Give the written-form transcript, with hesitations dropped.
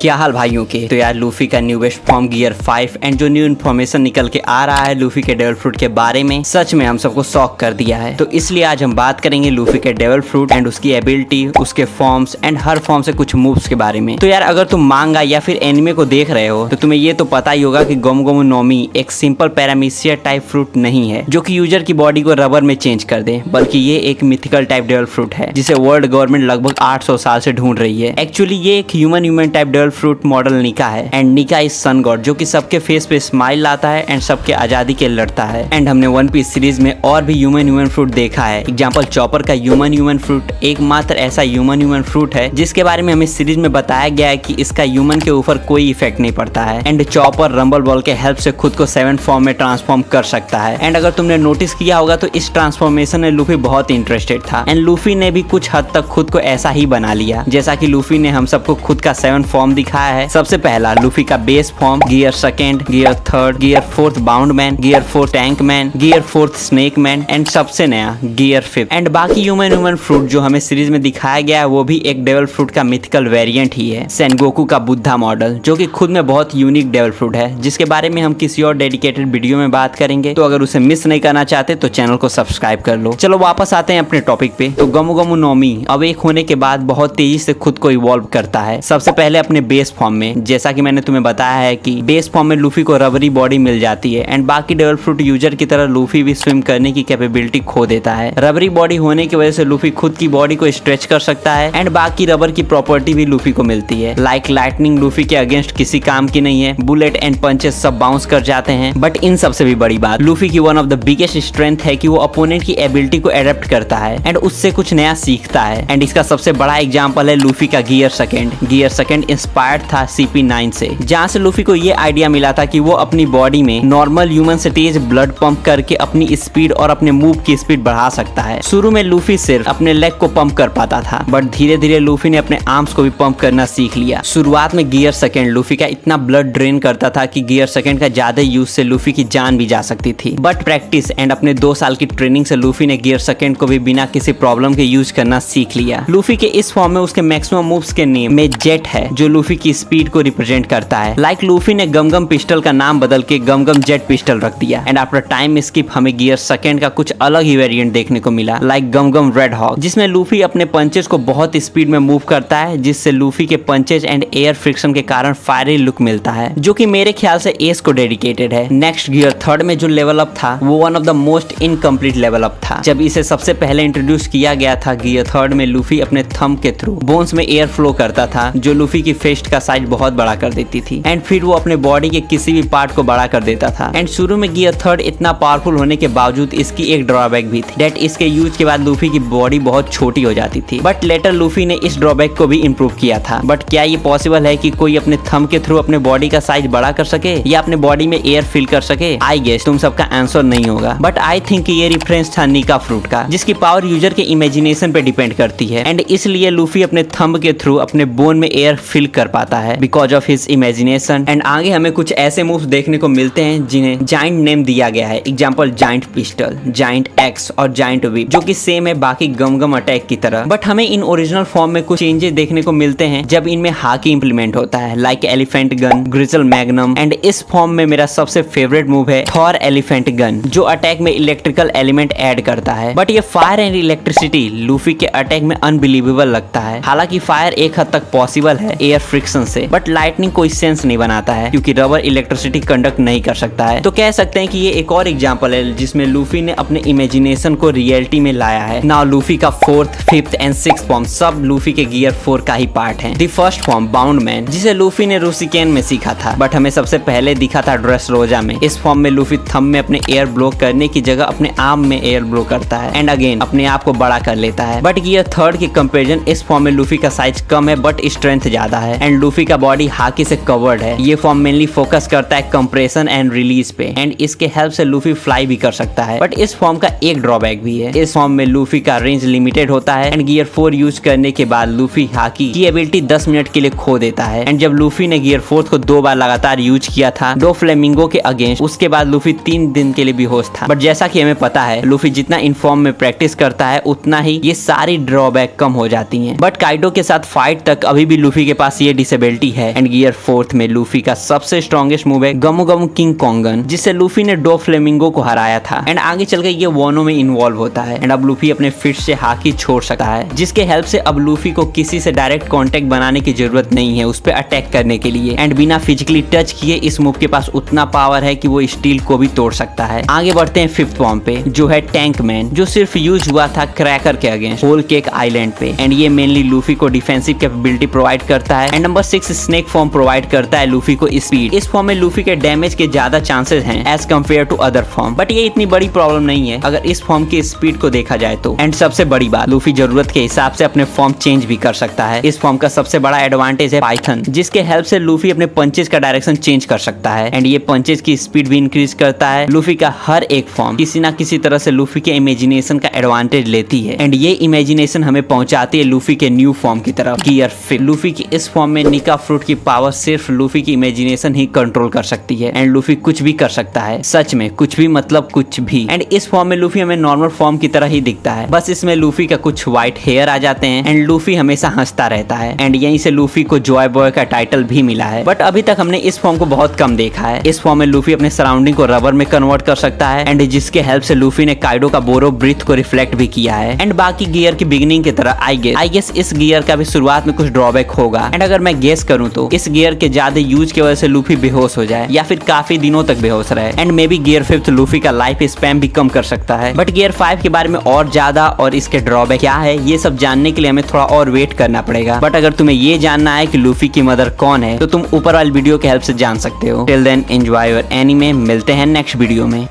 क्या हाल भाइयों के। तो यार लूफी का new best form gear 5 and जो न्यू इन्फॉर्मेशन निकल के आ रहा है लूफी के डेविल फ्रूट के बारे में सच में हम सबको शॉक कर दिया है। तो इसलिए आज हम बात करेंगे लूफी के डेविल फ्रूट एंड उसकी एबिलिटी, उसके फॉर्म्स एंड हर फॉर्म से कुछ मूव्स के बारे में। तो यार अगर तुम मांगा या फिर एनिमे को देख रहे हो तो तुम्हें ये तो पता ही होगा कि गोमू गोमू नोमी एक सिंपल पैरामीशिया टाइप फ्रूट नहीं है जो कि यूजर की बॉडी को रबर में चेंज कर दे, बल्कि ये एक मिथिकल टाइप डेविल फ्रूट है जिसे वर्ल्ड गवर्नमेंट लगभग 800 साल से ढूंढ रही है। एक्चुअली ये एक human type devil fruit model निका है एंड निका इज सन गॉड जो कि सबके फेस पे स्माइल लाता है एंड सबके आजादी के लड़ता है। एंड हमने वन पीस सीरीज में और भी ह्यूमन फ्रूट देखा है। एग्जांपल चॉपर का ह्यूमन फ्रूट एकमात्र ऐसा ह्यूमन फ्रूट है जिसके बारे में हमें सीरीज में बताया गया है कि इसका ह्यूमन के ऊपर कोई इफेक्ट नहीं पड़ता है एंड चॉपर रंबल बॉल के हेल्प से खुद को 7 फॉर्म में ट्रांसफॉर्म कर सकता है। एंड अगर तुमने नोटिस किया होगा तो इस ट्रांसफॉर्मेशन में लूफी बहुत इंटरेस्टेड था एंड लूफी ने भी कुछ हद तक खुद को ऐसा ही बना लिया जैसा कि लूफी ने हम सबको खुद का 7 फॉर्म दिखाया है। सबसे पहला लूफी का base form gear second, gear third, gear fourth bound man, gear fourth tank man, gear fourth snake man and सबसे नया गियर फिफ्थ। एंड बाकी ह्यूमन फ्रूट जो हमें सीरीज में दिखाया गया है वो भी एक डेविल फ्रूट का मिथिकल वेरिएंट ही है। सेनगोकू का बुद्धा मॉडल जो कि खुद में बहुत यूनिक डेविल फ्रूट है जिसके बारे में हम किसी और डेडिकेटेड वीडियो में बात करेंगे। तो अगर उसे मिस नहीं करना चाहते तो चैनल को सब्सक्राइब कर लो। चलो वापस आते हैं अपने टॉपिक पे। तो गोमू गोमू नोमी अब एक होने के बाद बहुत तेजी से खुद को इवॉल्व करता है। सबसे पहले अपने बेस फॉर्म में, जैसा कि मैंने तुम्हें बताया है कि बेस फॉर्म में लूफी को रबरी बॉडी मिल जाती है एंड बाकी डेविल फ्रूट यूजर की तरह लूफी भी स्विम करने की कैपेबिलिटी खो देता है। रबरी बॉडी होने की वजह से लूफी खुद की बॉडी को स्ट्रेच कर सकता है एंड बाकी रबर की प्रॉपर्टी भी लूफी को मिलती है। लाइक लाइटनिंग लूफी के अगेंस्ट किसी काम की नहीं है। बुलेट एंड पंचेस सब बाउंस कर जाते हैं। बट इन सबसे भी बड़ी बात लूफी की one of the biggest strength है कि वो अपोनेंट की एबिलिटी को एडेप्ट करता है एंड उससे कुछ नया सीखता है। एंड इसका सबसे बड़ा एग्जाम्पल है लूफी का gear second. Gear second inspired था CP9 से, जहाँ से लूफी को ये आइडिया मिला था कि वो अपनी बॉडी में नॉर्मल ह्यूमन से तेज ब्लड पंप करके अपनी स्पीड और अपने मूव की स्पीड बढ़ा सकता है। शुरू में लूफी सिर्फ अपने लेग को पंप कर पाता था बट धीरे धीरे लूफी ने अपने आर्म्स को भी पंप करना सीख लिया। शुरुआत में गियर सेकेंड लूफी का इतना ब्लड ड्रेन करता था कि गियर सेकेंड का ज्यादा यूज से लूफी की जान भी जा सकती थी। बट प्रैक्टिस एंड अपने 2 साल की ट्रेनिंग से लूफी ने गियर सेकेंड को भी बिना किसी प्रॉब्लम के यूज करना सीख लिया। लूफी के इस फॉर्म में उसके मैक्सिमम मूव्स के नेम में जेट है जो लूफी की स्पीड को रिप्रेजेंट करता है। लाइक लूफी ने गमगम पिस्टल का नाम बदल के गमगम जेट पिस्टल रख दिया एंड आफ्टर टाइम स्किप हमें गियर सेकेंड का कुछ अलग ही वेरिएंट देखने को मिला लाइक गमगम रेड हॉक, जिसमें लूफी अपने पंचेस को बहुत स्पीड में मूव करता है जिससे लूफी के पंचेस एंड एयर फ्रिक्शन के कारण फायरी लुक मिलता है जो कि मेरे ख्याल से एस को डेडिकेटेड है। नेक्स्ट गियर थर्ड में जो लेवल अप था वो one of the most incomplete level up था। जब इसे सबसे पहले इंट्रोड्यूस किया गया था गियर थर्ड में लूफी अपने थंब के थ्रू बोन्स में एयर फ्लो करता था जो लूफी की फेस्ट का साइज बहुत बड़ा कर देती थी एंड फिर वो अपने बॉडी के किसी भी पार्ट को बड़ा कर देता था। एंड शुरू में गियर थर्ड इतना पावरफुल होने के बावजूद इसकी एक ड्रॉबैक भी थी डेट इसके यूज के बाद लूफी की बॉडी बहुत छोटी हो जाती थी। बट लेटर लूफी ने इस ड्रॉबैक को भी इम्प्रूव किया था। बट क्या ये पॉसिबल है कि कोई अपने थंब के थ्रू अपने बॉडी का साइज बड़ा कर सके या अपने बॉडी में एयर फिल कर सके? आई गेस तुम सबका आंसर नहीं होगा बट आई थिंक ये रेफरेंस था निका फ्रूट का जिसकी पावर यूजर के इमेजिनेशन पे डिपेंड करती है एंड इसलिए लूफी अपने थंब के थ्रू अपने बोन में एयर फिल कर पाता है because of his imagination. And आगे हमें कुछ ऐसे मूव्स देखने को मिलते हैं जिन्हें जाइंट नेम दिया गया है। Example giant pistol, giant x और जाइंट व्हिप जो कि सेम है बाकी गमगम अटैक की तरह। बट हमें इन ओरिजिनल फॉर्म में कुछ चेंजेस देखने को मिलते हैं जब इनमें हाकी इंप्लीमेंट होता है like elephant gun, ग्रिजल magnum. And इस फॉर्म में मेरा सबसे फेवरेट मूव है थॉर एलिफेंट गन जो अटैक में इलेक्ट्रिकल एलिमेंट ऐड करता है। बट ये फायर एंड इलेक्ट्रिसिटी लूफी के अटैक में अनबिलीवेबल लगता है। हालांकि फायर एक हद तक पॉसिबल है एयर फ्रिक्शन से बट लाइटनिंग कोई सेंस नहीं बनाता है क्योंकि रबर इलेक्ट्रिसिटी कंडक्ट नहीं कर सकता है। तो कह सकते हैं कि ये एक और एग्जांपल है जिसमें लूफी ने अपने इमेजिनेशन को रियलिटी में लाया है। नाउ लूफी का 4th, 5th and 6th form सब लूफी के गियर 4 का ही पार्ट है। The first form bound man जिसे लूफी ने रूसिकेन में सीखा था बट हमें सबसे पहले दिखा था ड्रेसरोजा में। इस फॉर्म में लूफी थंब में अपने एयर ब्लो करने की जगह अपने आर्म में एयर ब्लो करता है एंड अगेन अपने आप को बड़ा कर लेता है। बट गियर थर्ड के कंपेरिजन इस फॉर्म में लूफी का साइज कम है बट स्ट्रेंथ ज्यादा है एंड लूफी का बॉडी हाकी से कवर्ड है। ये फॉर्म मेनली फोकस करता है कंप्रेशन एंड रिलीज पे एंड इसके हेल्प से लूफी फ्लाई भी कर सकता है। बट इस फॉर्म का एक ड्रॉबैक भी है। इस फॉर्म में लूफी का रेंज लिमिटेड होता है एंड गियर 4 यूज करने के बाद लूफी हाकी की एबिलिटी 10 मिनट के लिए खो देता है। एंड जब लूफी ने गियर 4 को 2 बार लगातार यूज किया था 2 फ्लेमिंगो के अगेंस्ट, उसके बाद लूफी 3 दिन के लिए बेहोश था। बट जैसा कि हमें पता है लूफी जितना इन फॉर्म में प्रैक्टिस करता है उतना ही ये सारी ड्रॉबैक कम हो जाती है। बट काइडो के साथ फाइट तक अभी भी लूफी के पास ये ये डिसेबिलिटी है। एंड गियर 4 में लूफी का सबसे स्ट्रॉन्गेस्ट मूव है गमू गमू किंग कोंगन, जिससे लूफी ने डो फ्लेमिंगो को हराया था। एंड आगे चल के ये वोनो में इन्वॉल्व होता है। एंड अब लूफी अपने फिस्ट से हाकी छोड़ सकता है, जिसके हेल्प से अब लूफी को किसी से डायरेक्ट कांटेक्ट बनाने की जरूरत नहीं है उस पर अटैक करने के लिए। एंड बिना फिजिकली टच किए इस मूव के पास उतना पावर है कि वो स्टील को भी तोड़ सकता है। आगे बढ़ते हैं 5th फॉर्म पे, जो है टैंक मैन, जो सिर्फ यूज हुआ था क्रैकर के अगेंस्ट होल केक आइलैंड पे। एंड ये मेनली लूफी को डिफेंसिव कैपेबिलिटी प्रोवाइड करता है। And number 6 snake form provide करता है लूफी को स्पीड। इस फॉर्म में लूफी के डैमेज के ज्यादा चांसेस हैं as compare to other form, but ये इतनी बड़ी प्रॉब्लम नहीं है अगर इस फॉर्म की स्पीड को देखा जाए तो। एंड सबसे बड़ी बात, लूफी जरूरत के हिसाब से अपने फॉर्म चेंज भी कर सकता है। इस फॉर्म का सबसे बड़ा एडवांटेज है पाइथन, जिसके हेल्प से लूफी अपने पंचेस का डायरेक्शन चेंज कर सकता है। एंड ये पंचेस की स्पीड भी इंक्रीज करता है। लूफी का हर एक फॉर्म किसी ना किसी तरह से लूफी के इमेजिनेशन का एडवांटेज लेती है। एंड ये इमेजिनेशन हमें पहुंचाती है लूफी के न्यू फॉर्म की तरफ, गियर 5। लूफी की इस फॉर्म में निका फ्रूट की पावर सिर्फ लूफी की इमेजिनेशन ही कंट्रोल कर सकती है। एंड लूफी कुछ भी कर सकता है, सच में कुछ भी मतलब कुछ भी। एंड इस फॉर्म में लूफी हमें नॉर्मल फॉर्म की तरह ही दिखता है, बस इसमें लूफी का कुछ व्हाइट हेयर आ जाते हैं। एंड लूफी हमेशा हंसता रहता है। एंड यहीं से लूफी को जॉय बॉय का टाइटल भी मिला है। बट अभी तक हमने इस फॉर्म को बहुत कम देखा है। इस फॉर्म में लूफी अपने सराउंडिंग को रबर में कन्वर्ट कर सकता है। एंड जिसके हेल्प से लूफी ने काइडो का बोरो ब्रीथ को रिफ्लेक्ट भी किया है। एंड बाकी गियर की बिगिनिंग की तरह आई गेस इस गियर का भी शुरुआत में कुछ ड्रॉबैक होगा। एंड अगर मैं गेस करूं तो इस गियर के ज्यादा यूज की वजह से लूफी बेहोश हो जाए या फिर काफी दिनों तक बेहोश रहे। And may be gear 5 Luffy का लाइफ स्पैन भी कम कर सकता है। बट गियर 5 के बारे में और ज्यादा और इसके ड्रॉबैक क्या है ये सब जानने के लिए हमें थोड़ा और वेट करना पड़ेगा। बट अगर तुम्हें ये जानना है कि लूफी की मदर कौन है तो तुम ऊपर वाली वीडियो के हेल्प से जान सकते हो। Till then enjoy your anime. मिलते हैं नेक्स्ट वीडियो में।